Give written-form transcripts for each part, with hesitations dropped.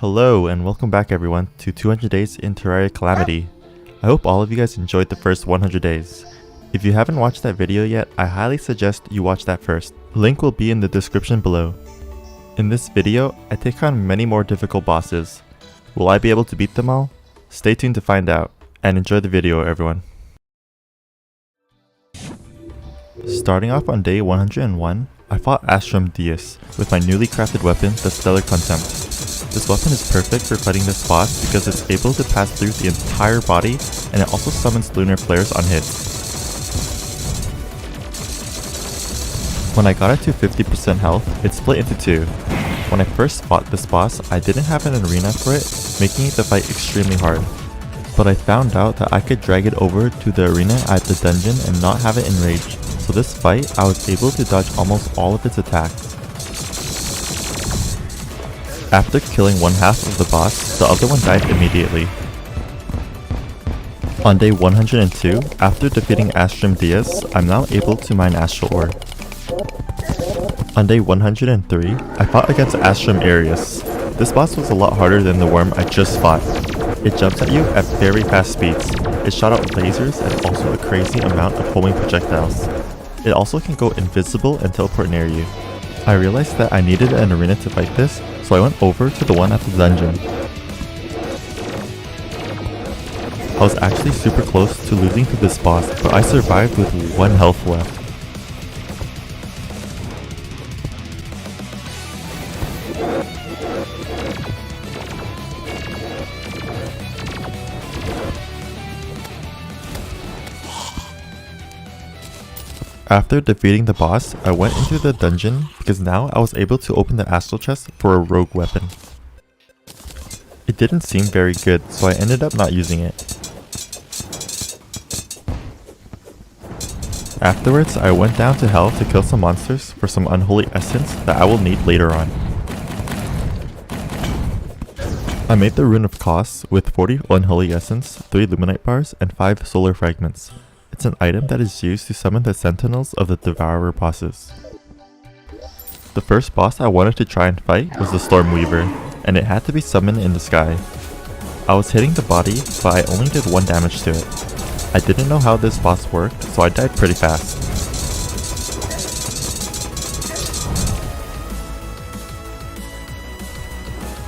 Hello and welcome back everyone to 200 Days in Terraria Calamity. I hope all of you guys enjoyed the first 100 days. If you haven't watched that video yet, I highly suggest you watch that first. Link will be in the description below. In this video, I take on many more difficult bosses. Will I be able to beat them all? Stay tuned to find out, and enjoy the video everyone. Starting off on day 101, I fought Astrum Deus with my newly crafted weapon, the Stellar Contempt. This weapon is perfect for fighting this boss because it's able to pass through the entire body and it also summons lunar flares on hit. When I got it to 50% health, it split into two. When I first fought this boss, I didn't have an arena for it, making the fight extremely hard. But I found out that I could drag it over to the arena at the dungeon and not have it enrage. So this fight, I was able to dodge almost all of its attacks. After killing one half of the boss, the other one died immediately. On day 102, after defeating Astrum Deus, I'm now able to mine Astral Ore. On day 103, I fought against Astrum Arius. This boss was a lot harder than the worm I just fought. It jumps at you at very fast speeds. It shot out lasers and also a crazy amount of homing projectiles. It also can go invisible and teleport near you. I realized that I needed an arena to fight this, so I went over to the one at the dungeon. I was actually super close to losing to this boss, but I survived with 1 health left. After defeating the boss, I went into the dungeon because now I was able to open the astral chest for a rogue weapon. It didn't seem very good, so I ended up not using it. Afterwards, I went down to hell to kill some monsters for some unholy essence that I will need later on. I made the Rune of Kos with 40 unholy essence, 3 luminite bars, and 5 solar fragments. It's an item that is used to summon the sentinels of the Devourer bosses. The first boss I wanted to try and fight was the Storm Weaver, and it had to be summoned in the sky. I was hitting the body, but I only did 1 damage to it. I didn't know how this boss worked, so I died pretty fast.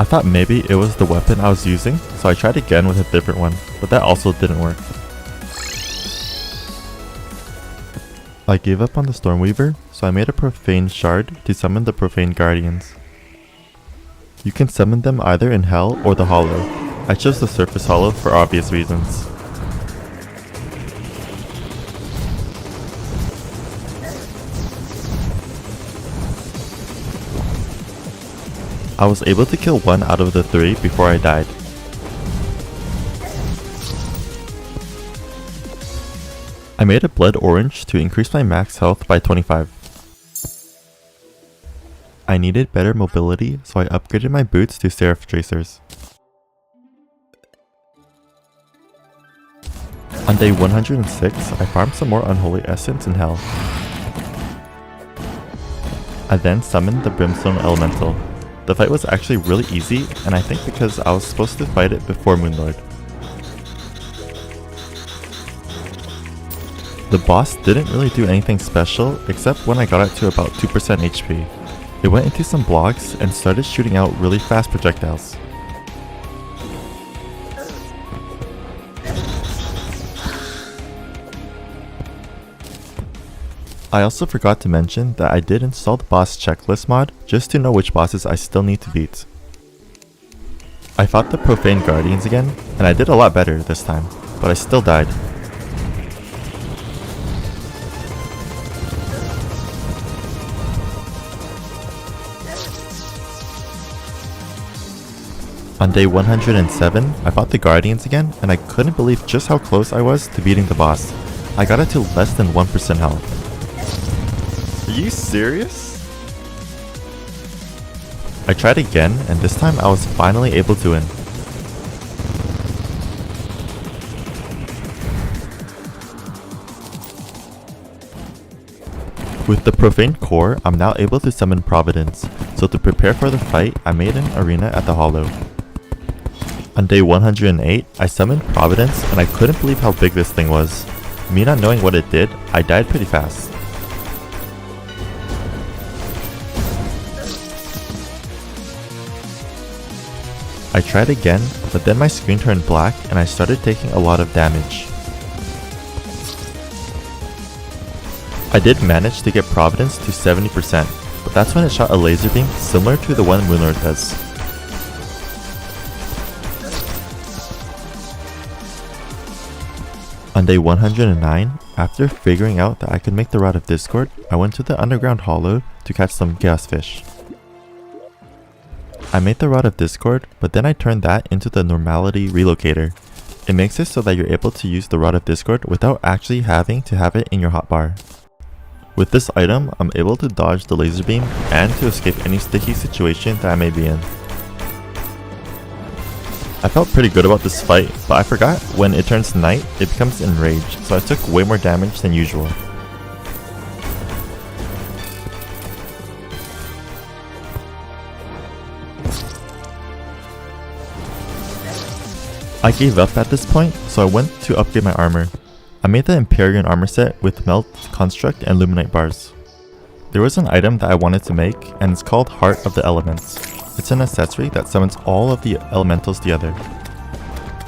I thought maybe it was the weapon I was using, so I tried again with a different one, but that also didn't work. I gave up on the Stormweaver, so I made a Profane Shard to summon the Profane Guardians. You can summon them either in Hell or the Hollow. I chose the Surface Hollow for obvious reasons. I was able to kill 1 out of the 3 before I died. I made a blood orange to increase my max health by 25. I needed better mobility, so I upgraded my boots to Seraph Tracers. On day 106, I farmed some more Unholy Essence in Hell. I then summoned the Brimstone Elemental. The fight was actually really easy, and I think because I was supposed to fight it before Moonlord. The boss didn't really do anything special, except when I got it to about 2% HP. It went into some blocks and started shooting out really fast projectiles. I also forgot to mention that I did install the boss checklist mod just to know which bosses I still need to beat. I fought the Profane Guardians again, and I did a lot better this time, but I still died. On day 107, I fought the Guardians again, and I couldn't believe just how close I was to beating the boss. I got it to less than 1% health. Are you serious? I tried again, and this time I was finally able to win. With the Profane Core, I'm now able to summon Providence, so to prepare for the fight, I made an arena at the Hollow. On day 108, I summoned Providence and I couldn't believe how big this thing was. Me not knowing what it did, I died pretty fast. I tried again, but then my screen turned black and I started taking a lot of damage. I did manage to get Providence to 70%, but that's when it shot a laser beam similar to the one Moonlord does. On day 109, after figuring out that I could make the Rod of Discord, I went to the underground hollow to catch some chaos fish. I made the Rod of Discord, but then I turned that into the Normality Relocator. It makes it so that you're able to use the Rod of Discord without actually having to have it in your hotbar. With this item, I'm able to dodge the laser beam and to escape any sticky situation that I may be in. I felt pretty good about this fight, but I forgot when it turns night, it becomes enraged, so I took way more damage than usual. I gave up at this point, so I went to upgrade my armor. I made the Empyrean armor set with Melt, Construct, and Luminite bars. There was an item that I wanted to make, and it's called Heart of the Elements. It's an accessory that summons all of the elementals together.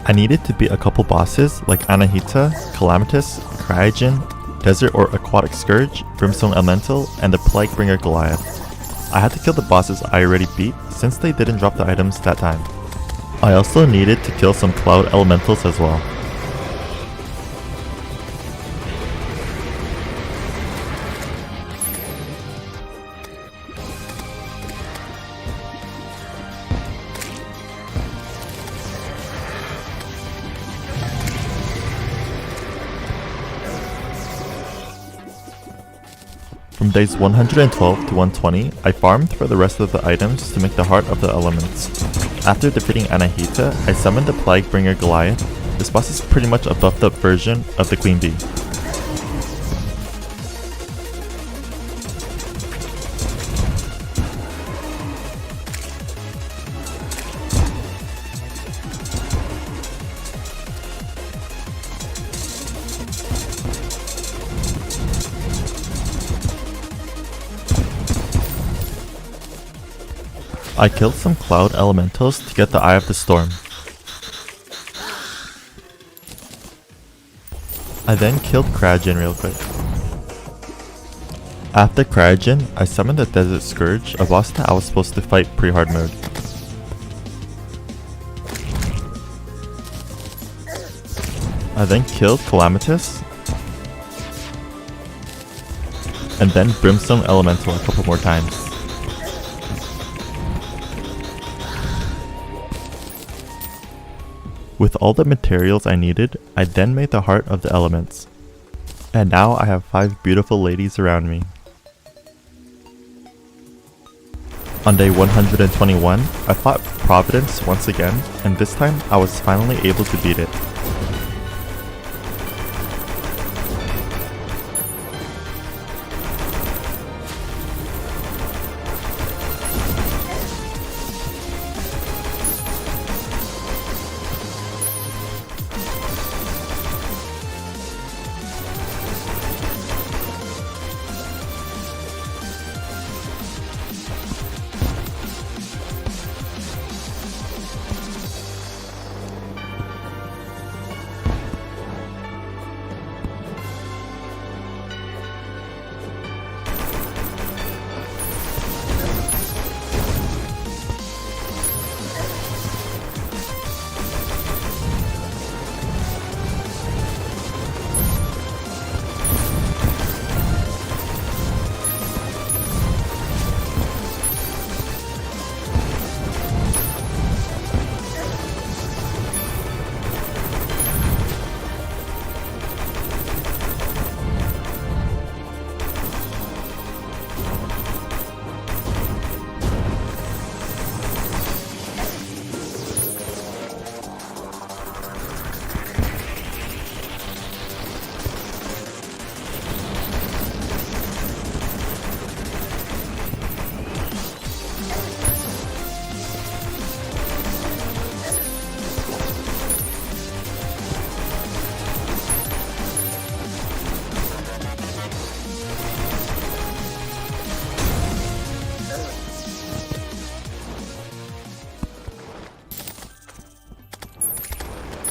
I needed to beat a couple bosses like Anahita, Calamitas, Cryogen, Desert or Aquatic Scourge, Brimstone Elemental, and the Plaguebringer Goliath. I had to kill the bosses I already beat since they didn't drop the items that time. I also needed to kill some Cloud Elementals as well. From days 112 to 120, I farmed for the rest of the items to make the Heart of the Elements. After defeating Anahita, I summoned the Plaguebringer Goliath. This boss is pretty much a buffed up version of the Queen Bee. I killed some Cloud Elementals to get the Eye of the Storm. I then killed Cryogen real quick. After Cryogen, I summoned the Desert Scourge, a boss that I was supposed to fight pre-hard mode. I then killed Calamitas, and then Brimstone Elemental a couple more times. With all the materials I needed, I then made the Heart of the Elements. And now I have 5 beautiful ladies around me. On day 121, I fought Providence once again, and this time I was finally able to beat it.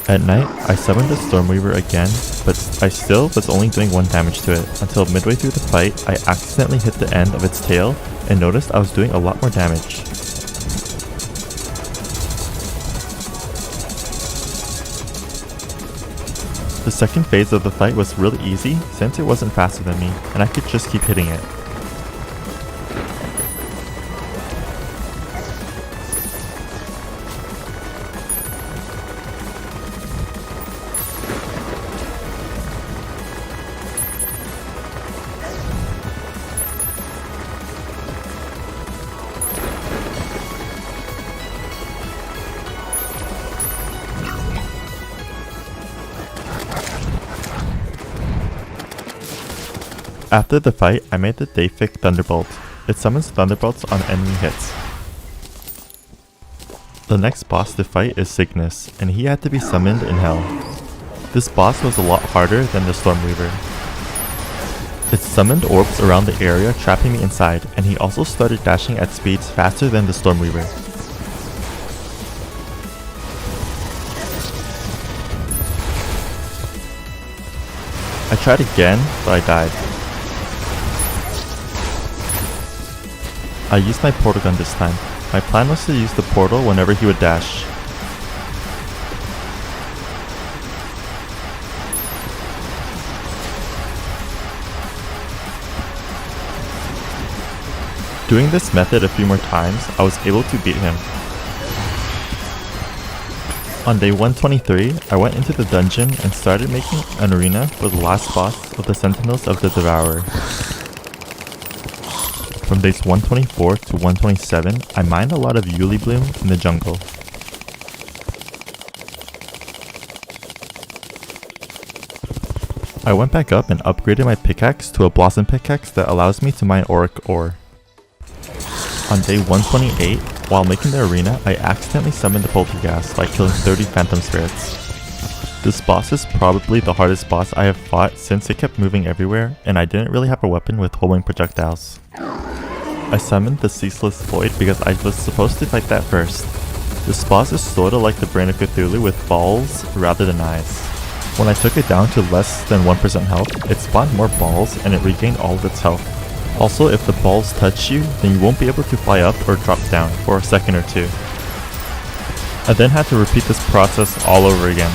At night, I summoned the Stormweaver again, but I still was only doing 1 damage to it, until midway through the fight, I accidentally hit the end of its tail and noticed I was doing a lot more damage. The second phase of the fight was really easy since it wasn't faster than me, and I could just keep hitting it. After the fight, I made the Dayfic Thunderbolt. It summons Thunderbolts on enemy hits. The next boss to fight is Cygnus, and he had to be summoned in Hell. This boss was a lot harder than the Stormweaver. It summoned orbs around the area, trapping me inside, and he also started dashing at speeds faster than the Stormweaver. I tried again, but I died. I used my portal gun this time. My plan was to use the portal whenever he would dash. Doing this method a few more times, I was able to beat him. On day 123, I went into the dungeon and started making an arena for the last boss of the sentinels of the Devourer. From days 124 to 127, I mined a lot of Yuli Bloom in the jungle. I went back up and upgraded my pickaxe to a blossom pickaxe that allows me to mine auric ore. On day 128, while making the arena, I accidentally summoned the Polterghast by killing 30 phantom spirits. This boss is probably the hardest boss I have fought since it kept moving everywhere and I didn't really have a weapon with homing projectiles. I summoned the Ceaseless Void because I was supposed to fight that first. This boss is sorta like the Brain of Cthulhu with balls rather than eyes. When I took it down to less than 1% health, it spawned more balls and it regained all of its health. Also, if the balls touch you, then you won't be able to fly up or drop down for a second or two. I then had to repeat this process all over again.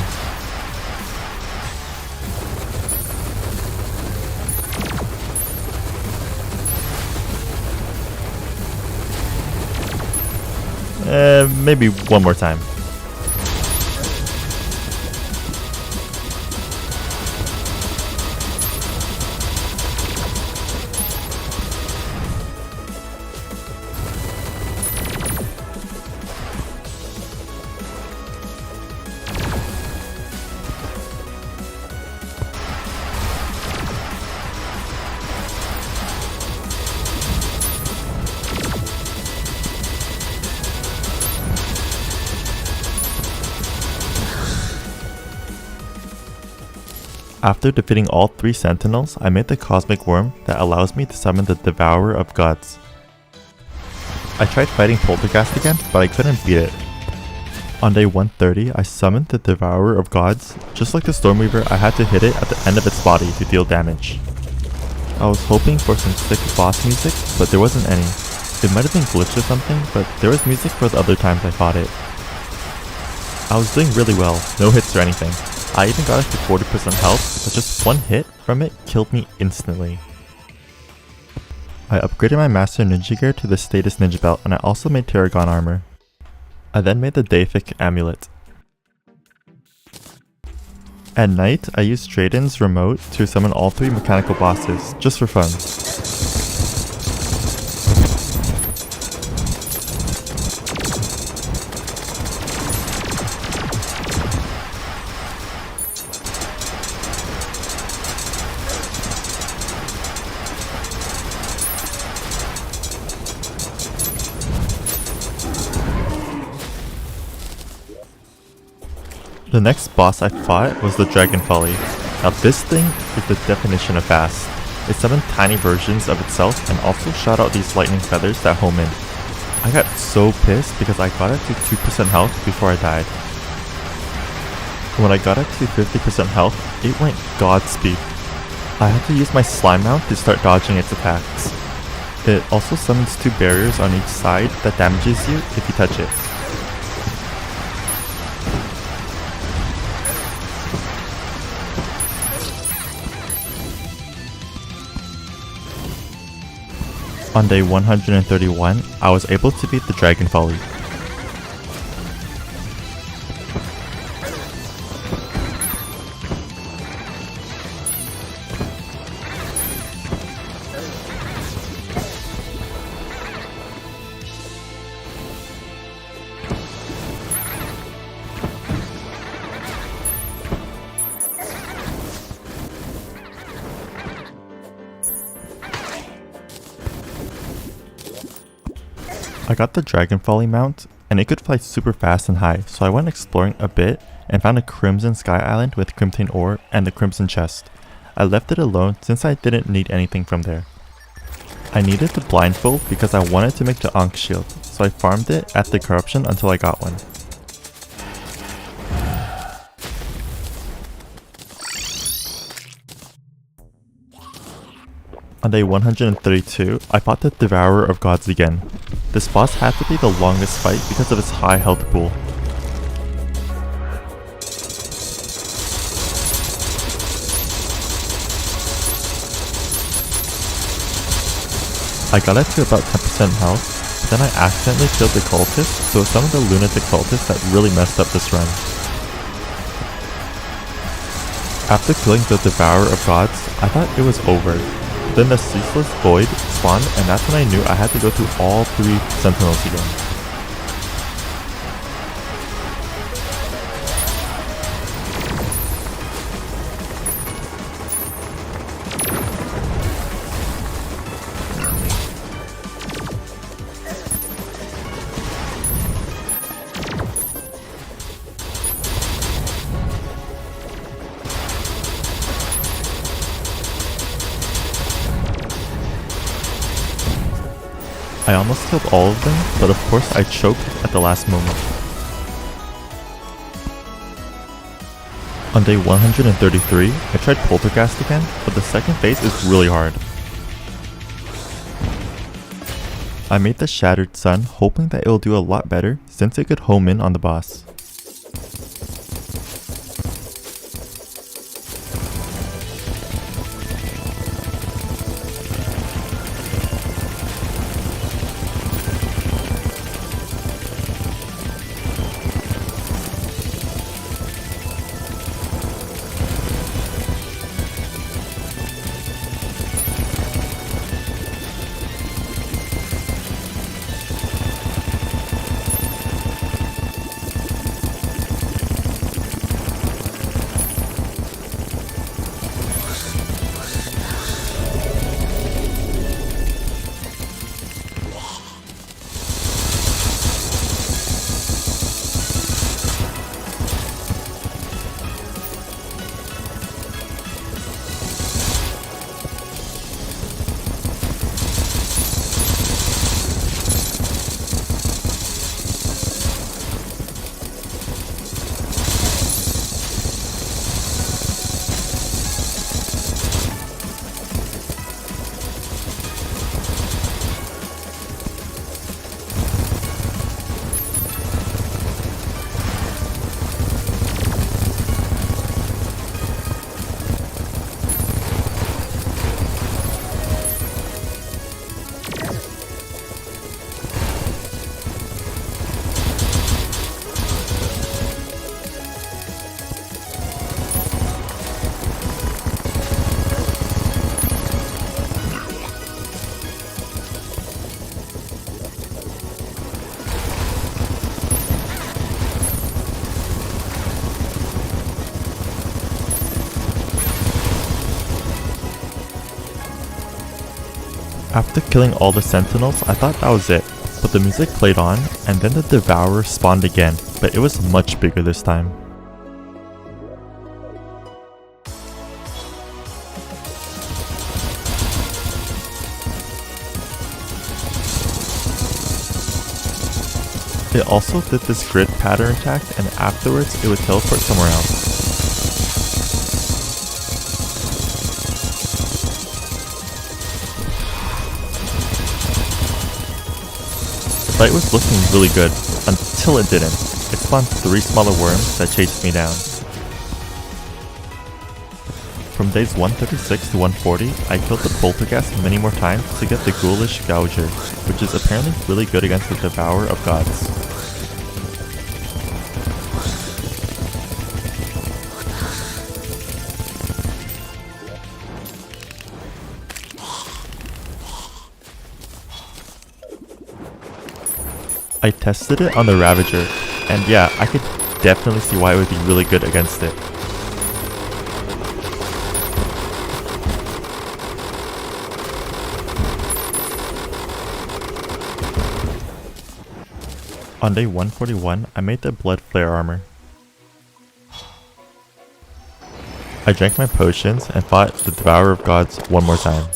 Maybe one more time. After defeating all 3 sentinels, I made the cosmic worm that allows me to summon the Devourer of Gods. I tried fighting Polterghast again, but I couldn't beat it. On day 130, I summoned the Devourer of Gods. Just like the Stormweaver, I had to hit it at the end of its body to deal damage. I was hoping for some sick boss music, but there wasn't any. It might have been glitched or something, but there was music for the other times I fought it. I was doing really well, no hits or anything. I even got up to 40% health, but just one hit from it killed me instantly. I upgraded my Master Ninja gear to the Status Ninja belt, and I also made Terragon armor. I then made the Dayfic amulet. At night, I used Drayden's remote to summon all 3 mechanical bosses, just for fun. The next boss I fought was the Dragon Folly. Now this thing is the definition of fast. It summoned tiny versions of itself and also shot out these lightning feathers that home in. I got so pissed because I got it to 2% health before I died. When I got up to 50% health, it went Godspeed. I had to use my slime mount to start dodging its attacks. It also summons 2 barriers on each side that damages you if you touch it. On day 131, I was able to beat the Dragon Folly. I got the Dragon Folly mount, and it could fly super fast and high, so I went exploring a bit and found a Crimson Sky Island with Crimson Ore and the Crimson Chest. I left it alone since I didn't need anything from there. I needed the blindfold because I wanted to make the Ankh shield, so I farmed it at the corruption until I got one. On day 132, I fought the Devourer of Gods again. This boss had to be the longest fight because of its high health pool. I got it to about 10% health, but then I accidentally killed the cultist, so some of the lunatic cultists that really messed up this run. After killing the Devourer of Gods, I thought it was over. Then the Ceaseless Void spawned, and that's when I knew I had to go through all 3 sentinels again. I almost killed all of them, but of course I choked at the last moment. On day 133, I tried Polterghast again, but the second phase is really hard. I made the Shattered Sun, hoping that it will do a lot better since it could home in on the boss. After killing all the sentinels, I thought that was it, but the music played on, and then the Devourer spawned again, but it was much bigger this time. It also did this grid pattern attack, and afterwards it would teleport somewhere else. fight was looking really good, until it didn't. It spawned 3 smaller worms that chased me down. From days 136 to 140, I killed the Polterghast many more times to get the Ghoulish Gouger, which is apparently really good against the Devourer of Gods. I tested it on the Ravager, and yeah, I could definitely see why it would be really good against it. On day 141, I made the Blood Flare armor. I drank my potions and fought the Devourer of Gods one more time.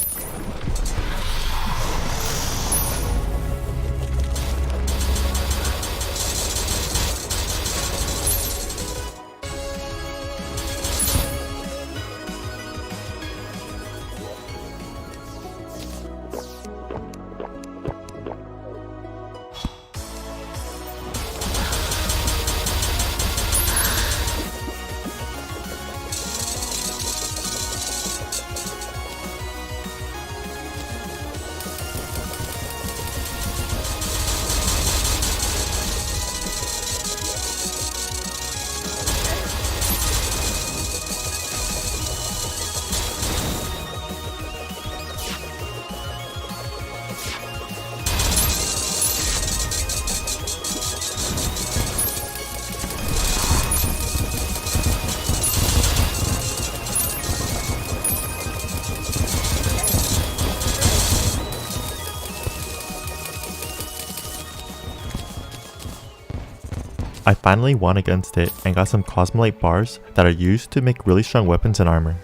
I finally won against it and got some Cosmolite bars that are used to make really strong weapons and armor.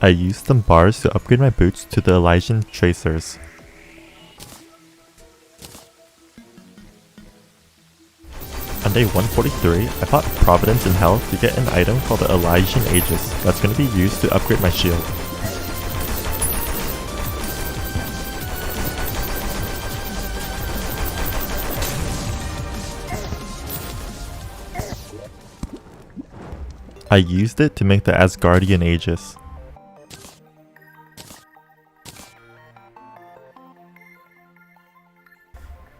I used some bars to upgrade my boots to the Elysian Tracers. On day 143, I fought Providence in Hell to get an item called the Elysian Aegis that's going to be used to upgrade my shield. I used it to make the Asgardian Aegis.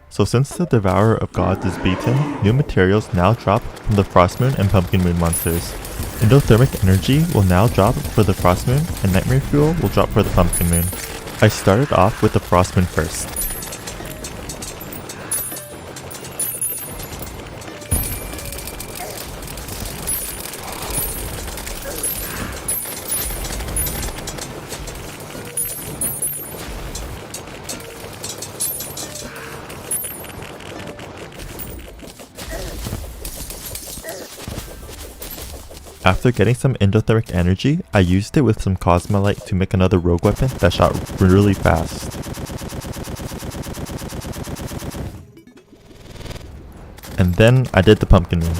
So since the Devourer of Gods is beaten, new materials now drop from the Frost Moon and Pumpkin Moon monsters. Endothermic energy will now drop for the Frost Moon, and Nightmare Fuel will drop for the Pumpkin Moon. I started off with the Frost Moon first. After getting some endothermic energy, I used it with some Cosmolite to make another rogue weapon that shot really fast. And then I did the Pumpkin Moon.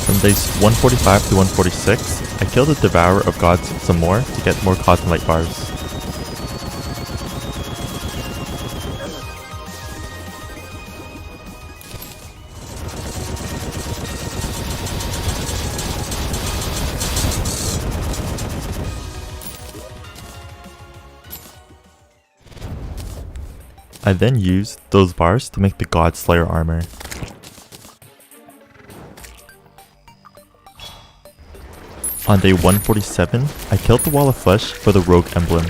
From days 145 to 146, I killed the Devourer of Gods some more to get more Cosmolite bars. I then used those bars to make the God Slayer armor. On day 147, I killed the Wall of Flesh for the Rogue emblem.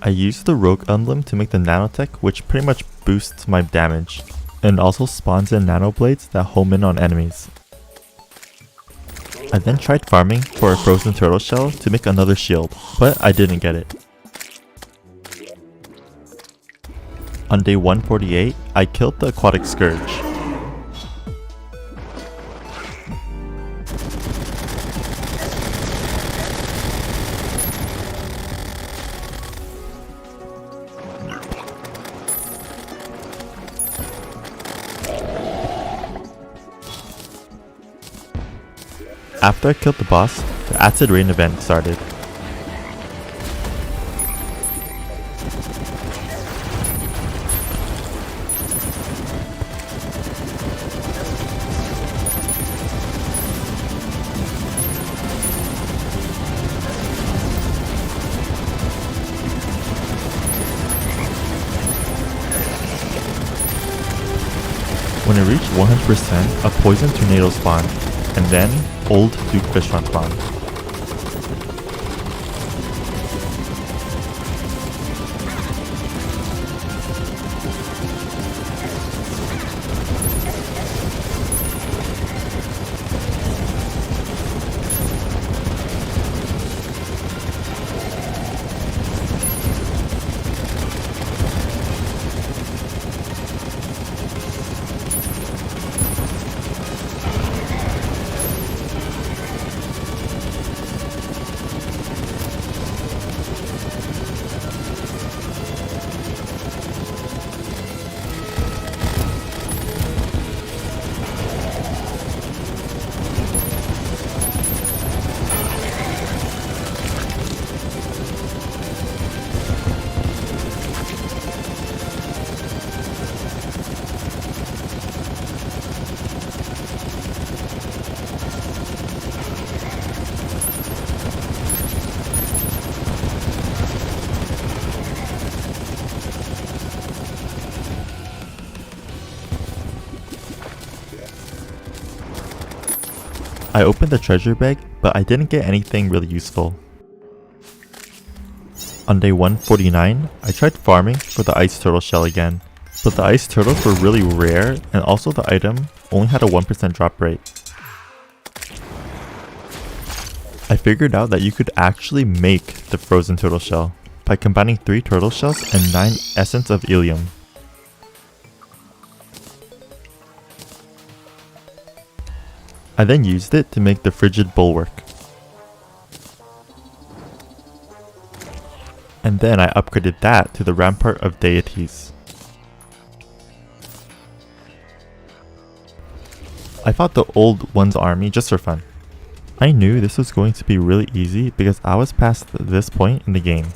I used the Rogue emblem to make the nanotech, which pretty much boosts my damage, and also spawns in nanoblades that home in on enemies. I then tried farming for a frozen turtle shell to make another shield, but I didn't get it. On day 148, I killed the aquatic scourge. After I killed the boss, the acid rain event started. When it reached 100%, a poison tornado spawned, and then old Duke Fishman spawned. I opened the treasure bag, but I didn't get anything really useful. On day 149, I tried farming for the ice turtle shell again, but the ice turtles were really rare and also the item only had a 1% drop rate. I figured out that you could actually make the frozen turtle shell by combining 3 turtle shells and 9 essence of ilium. I then used it to make the frigid bulwark. And then I upgraded that to the rampart of deities. I fought the old one's army just for fun. I knew this was going to be really easy because I was past this point in the game.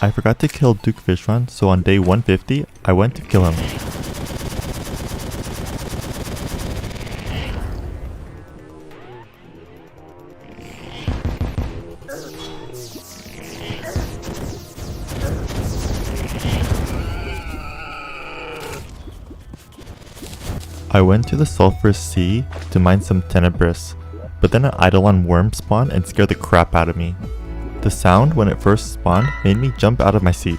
I forgot to kill Duke Fishman, so on day 150, I went to kill him. I went to the Sulphurous Sea to mine some Tenebris, but then an Eidolon worm spawned and scared the crap out of me. The sound when it first spawned made me jump out of my seat.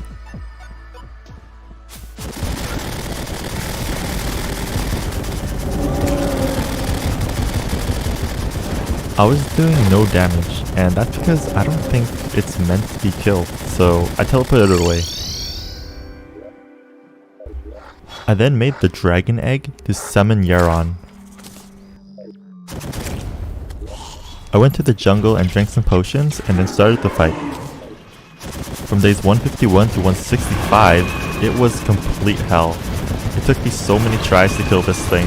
I was doing no damage, and that's because I don't think it's meant to be killed, so I teleported it away. I then made the dragon egg to summon Yharon. I went to the jungle and drank some potions and then started the fight. From days 151 to 165, it was complete hell. It took me so many tries to kill this thing.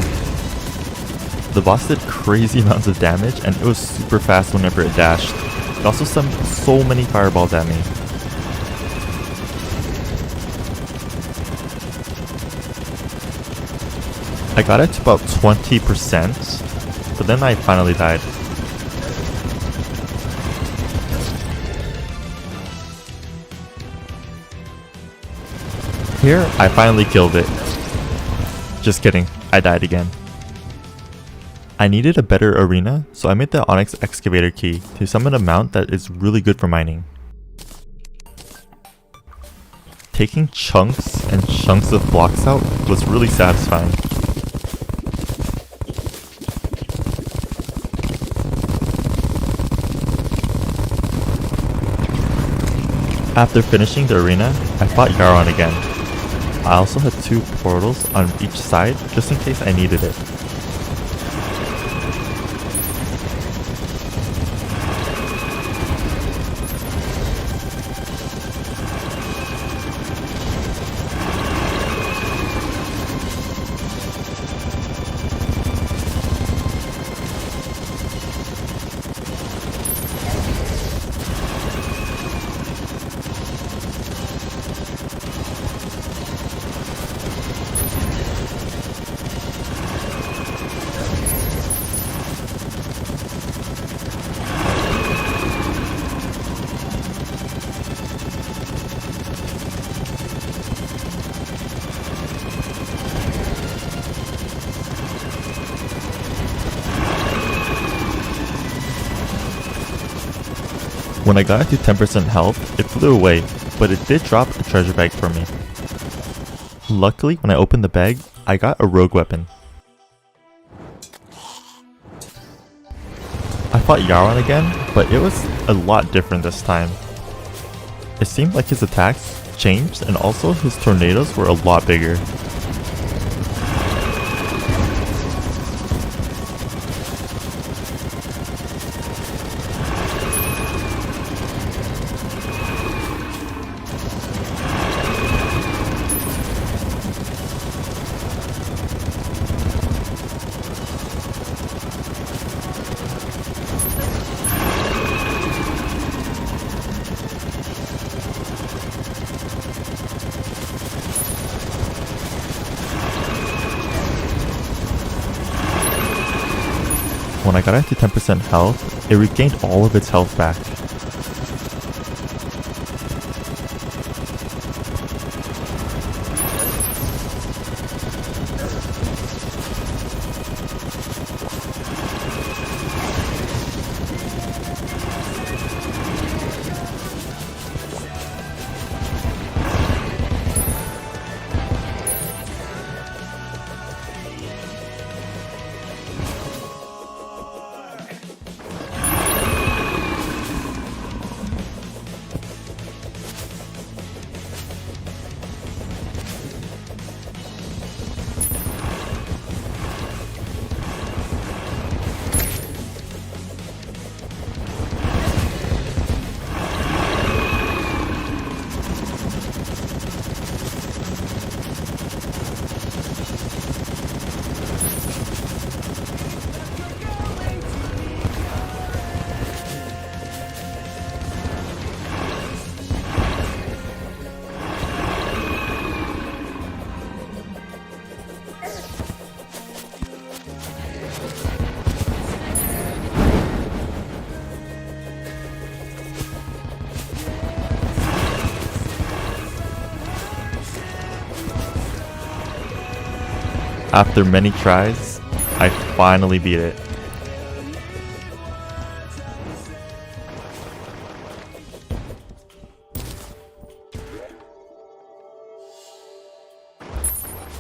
The boss did crazy amounts of damage and it was super fast whenever it dashed. It also sent so many fireballs at me. I got it to about 20%, but then I finally died. Here, I finally killed it. Just kidding, I died again. I needed a better arena, so I made the Onyx Excavator key to summon a mount that is really good for mining. Taking chunks and chunks of blocks out was really satisfying. After finishing the arena, I fought Yharon again. I also had 2 portals on each side just in case I needed it. When I got it to 10% health, it flew away, but it did drop a treasure bag for me. Luckily, when I opened the bag, I got a rogue weapon. I fought Yharon again, but it was a lot different this time. It seemed like his attacks changed and also his tornadoes were a lot bigger. When I got it to 10% health, it regained all of its health back. After many tries, I finally beat it.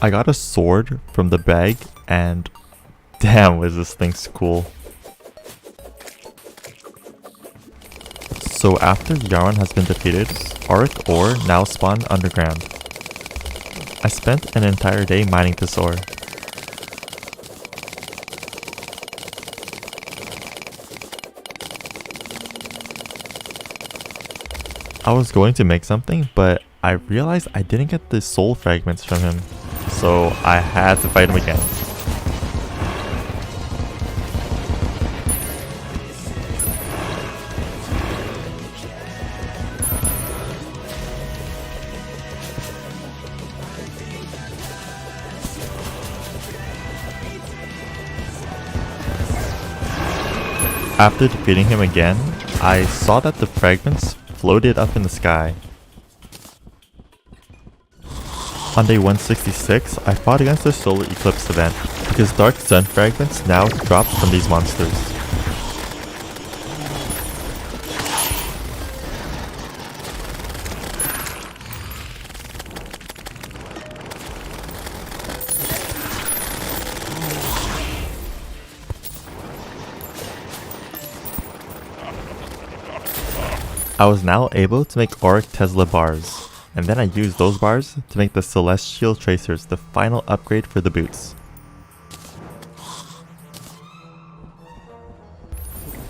I got a sword from the bag and damn was this thing cool. So after Yharon has been defeated, auric ore now spawn underground. I spent an entire day mining this ore. I was going to make something, but I realized I didn't get the soul fragments from him, so I had to fight him again. After defeating him again, I saw that the fragments floated up in the sky. On day 166, I fought against the solar eclipse event, because dark sun fragments now drop from these monsters. I was now able to make auric Tesla bars, and then I used those bars to make the celestial tracers, the final upgrade for the boots.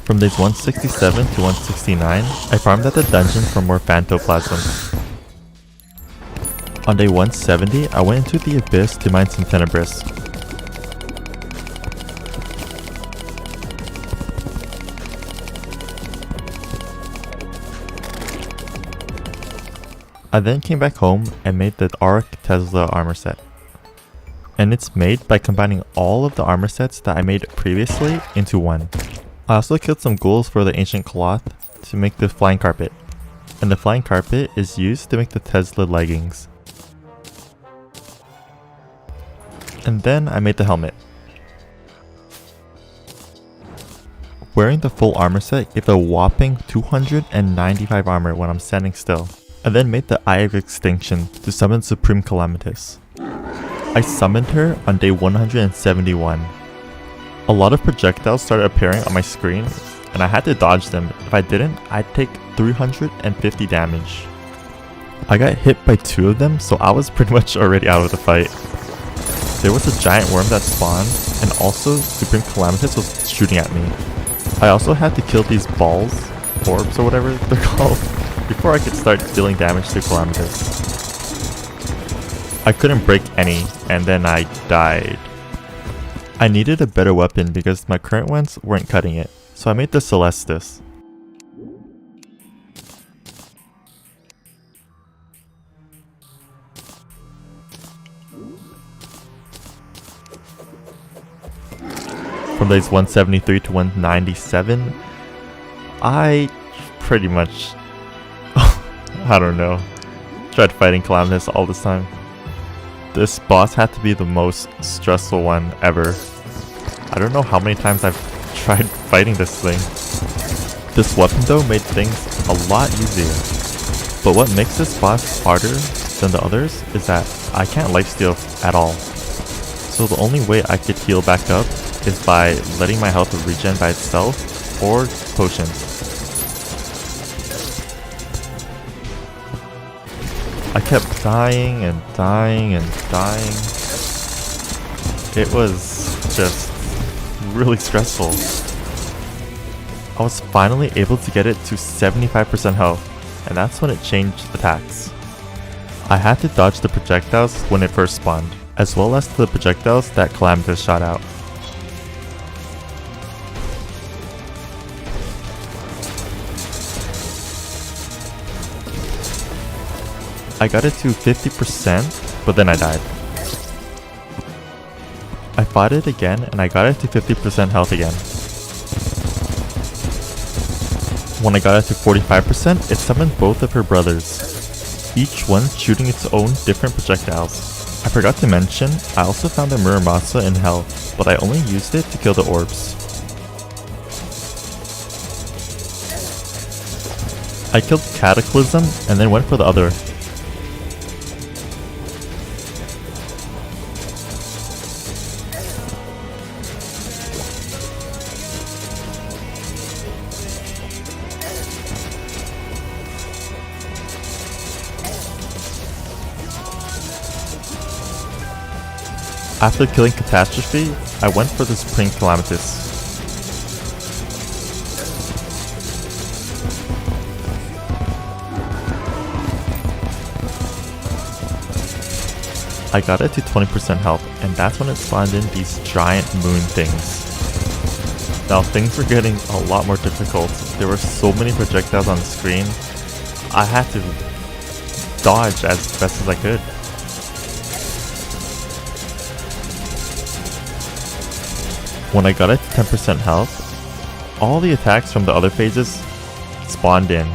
From days 167 to 169, I farmed at the dungeon for more phantoplasm. On day 170, I went into the abyss to mine some tenebris. I then came back home and made the Auric Tesla armor set. And it's made by combining all of the armor sets that I made previously into one. I also killed some ghouls for the ancient cloth to make the flying carpet. And the flying carpet is used to make the Tesla leggings. And then I made the helmet. Wearing the full armor set gave a whopping 295 armor when I'm standing still. I then made the Eye of Extinction to summon Supreme Calamitas. I summoned her on day 171. A lot of projectiles started appearing on my screen, and I had to dodge them. If I didn't, I'd take 350 damage. I got hit by 2 of them, so I was pretty much already out of the fight. There was a giant worm that spawned, and also Supreme Calamitas was shooting at me. I also had to kill these balls, orbs or whatever they're called, before I could start dealing damage to Calamitas. I couldn't break any, and then I died. I needed a better weapon because my current ones weren't cutting it, so I made the Celestis. From days 173 to 197, I pretty much, I don't know, tried fighting Calamitas all this time. This boss had to be the most stressful one ever. I don't know how many times I've tried fighting this thing. This weapon though made things a lot easier. But what makes this boss harder than the others is that I can't lifesteal at all. So the only way I could heal back up is by letting my health regen by itself or potions. I kept dying and dying and dying. It was just really stressful. I was finally able to get it to 75% health, and that's when it changed attacks. I had to dodge the projectiles when it first spawned, as well as the projectiles that Calamitas shot out. I got it to 50%, but then I died. I fought it again and I got it to 50% health again. When I got it to 45%, it summoned both of her brothers, each one shooting its own different projectiles. I forgot to mention, I also found a Muramasa in hell, but I only used it to kill the orbs. I killed Cataclysm and then went for the other. After killing Catastrophe, I went for the Supreme Calamitas. I got it to 20% health, and that's when it spawned in these giant moon things. Now things were getting a lot more difficult. There were so many projectiles on the screen. I had to dodge as best as I could. When I got it to 10% health, all the attacks from the other phases spawned in,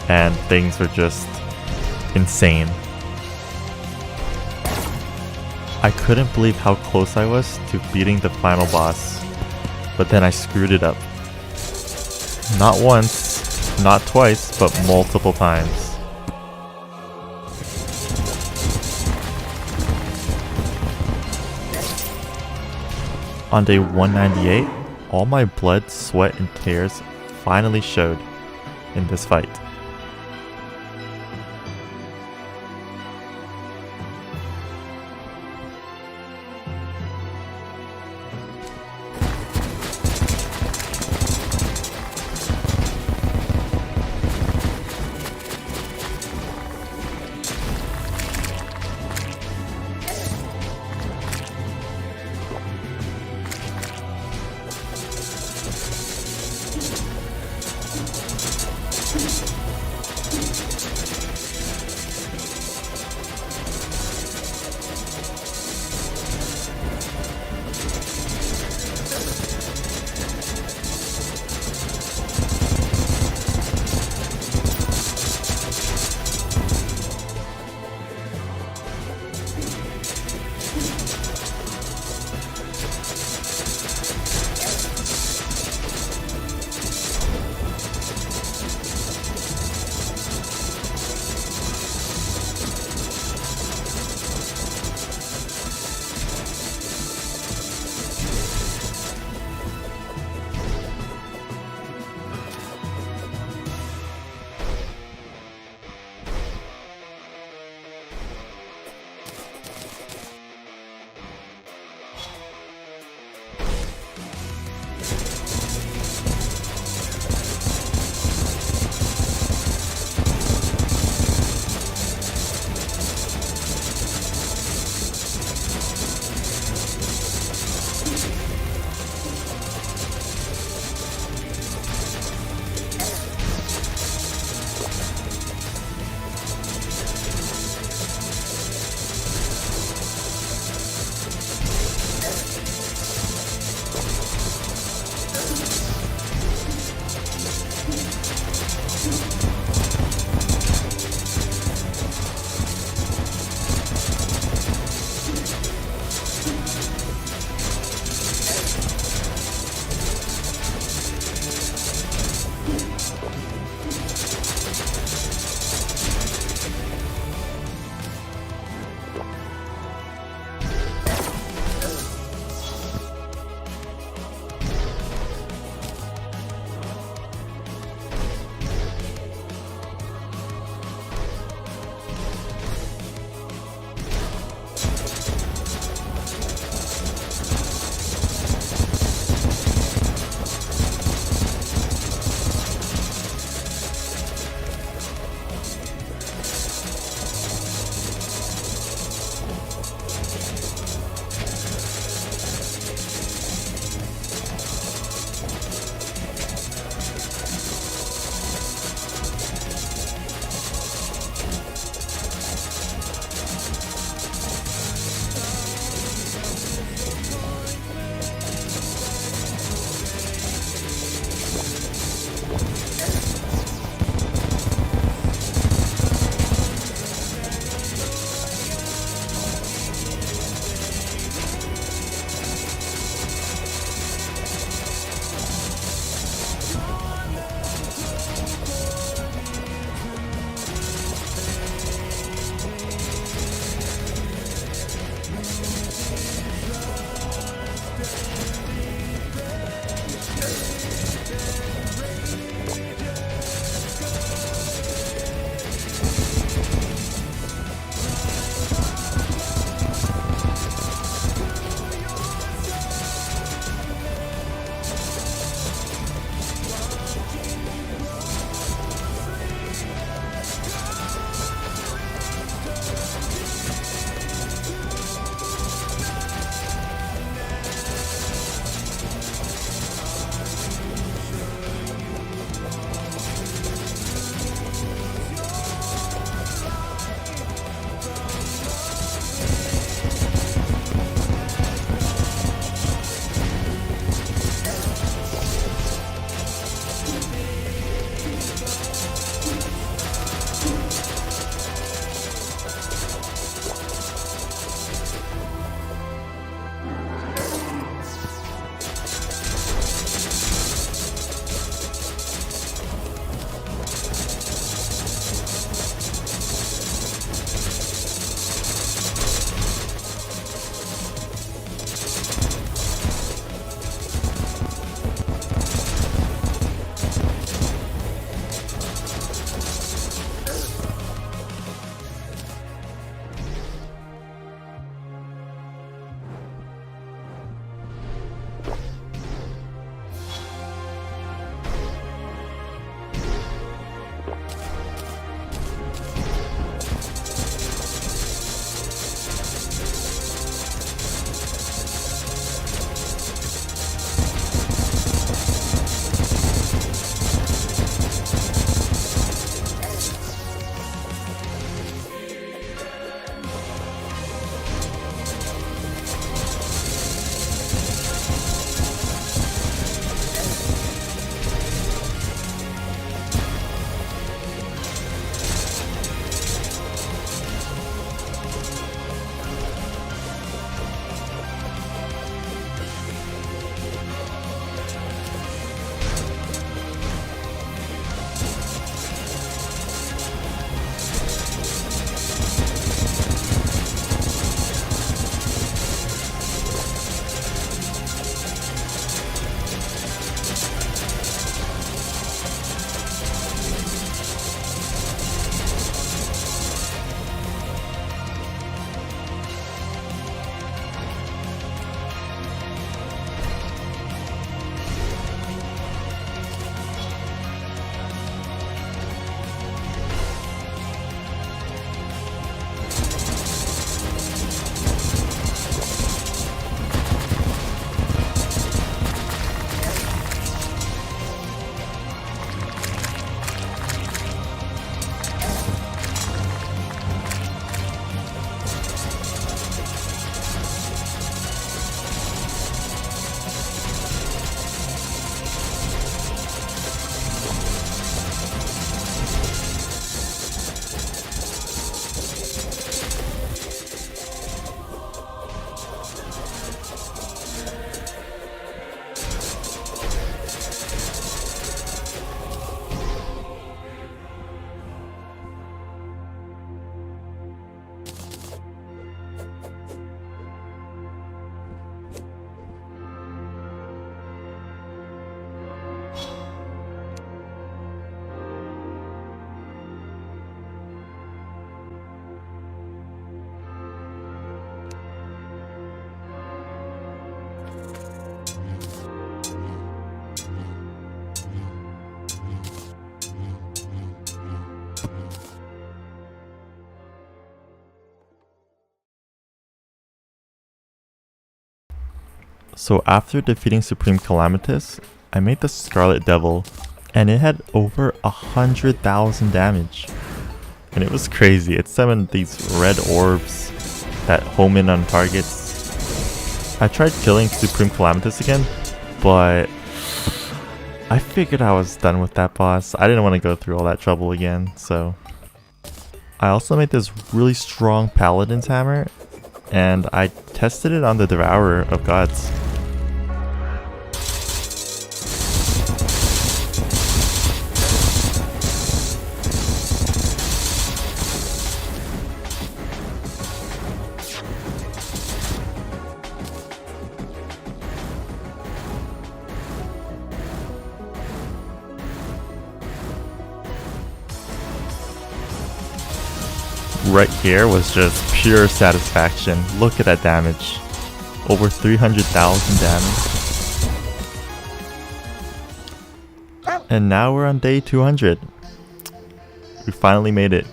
and things were just insane. I couldn't believe how close I was to beating the final boss, but then I screwed it up. Not once, not twice, but multiple times. On day 198, all my blood, sweat, and tears finally showed in this fight. So after defeating Supreme Calamitas, I made the Scarlet Devil, and it had over 100,000 damage. And it was crazy. It summoned these red orbs that home in on targets. I tried killing Supreme Calamitas again, but I figured I was done with that boss. I didn't want to go through all that trouble again, so I also made this really strong Paladin's Hammer, and I tested it on the Devourer of Gods. Right here was just pure satisfaction. Look at that damage. Over 300,000 damage. And now we're on day 200. We finally made it.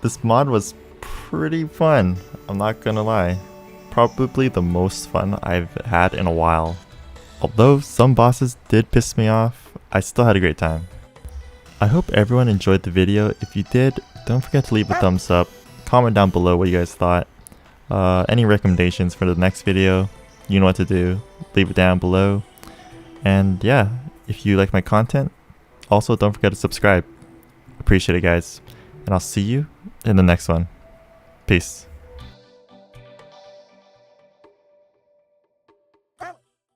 This mod was pretty fun, I'm not gonna lie. Probably the most fun I've had in a while. Although some bosses did piss me off, I still had a great time. I hope everyone enjoyed the video. If you did, don't forget to leave a thumbs up, comment down below what you guys thought. Any recommendations for the next video, you know what to do, leave it down below. And yeah, if you like my content, also don't forget to subscribe. Appreciate it, guys, and I'll see you in the next one. Peace.